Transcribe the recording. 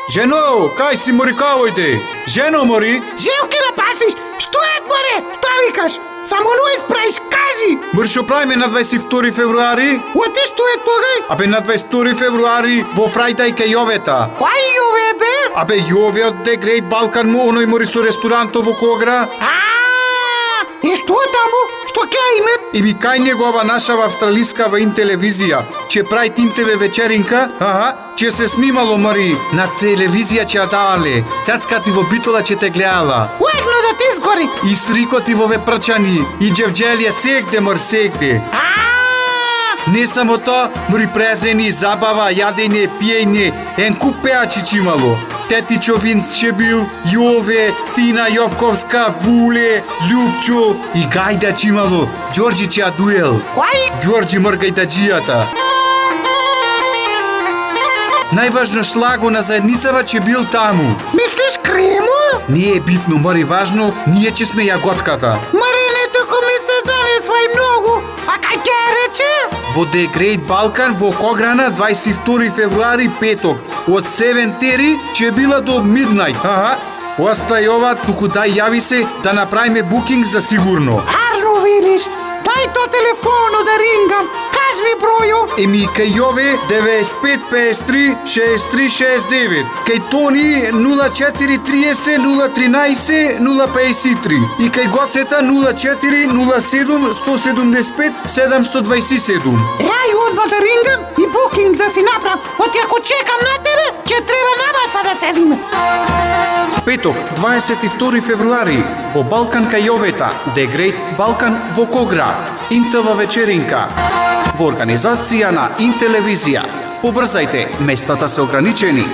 Жено, кај си мори кавојде? Жено мори? Желки да пасиш! Што е, море? Што викаш? Само но испраиш, кажи! Мори шо правиме на 22 февруари? Оти што е тогај? Абе на 22 февруари во Фрајдај кај Јовета. Кој Јове бе? Абе Јове од The Great Balkan му оној мори со ресторанто во Когра. И што таму? Што ќе име? И ви кај негова нашава австралискава телевизија, че прави тимтеве вечеринка, че се снимало мори на телевизија че ја давале. Цацка ти во битола че те гледала. Уегно да ти сгори. И срико ти во вепрчани, и джевджелија сегде мор сегде. Не само тоа, мори презени, забава, јадење, пиење, ен куп пеачи имало. Тети Човинсче бил, Јове, Тина Јовковска, Вуле, Љупчо и Гајдач имало, Ѓорџи че ја дуел. Кој? Ѓорџи Маргајдаџијата. Најважно шлаго на заедницава че бил таму. Мислиш кремо? Не е битно, мори важно, ние че сме јаготката. Марене, тако ми се залесва и многу. А кај ќе рече? Во The Great Balkan во Кограна 22 февруари петок од 7:00 че била до midnight. Остај ова, туку дај јави се да направиме букинг за сигурно. Арно видиш, дај то телефоно да рингам. Кажи броју. Еми кај Јове 9553 6369, кај Тони 0430 013 053 и кај Гоцета 04 07 175 727. Јај одма да рингам и букинг да си направам. Оти ако чекам на тебе, ќе треба на маса да седиме. Петок, 22 февруари, во Балкан кај Јовета, The Great Balkan во Когра, Интава вечеринка. Во организација на Интелевизија. Побрзајте, местата се ограничени.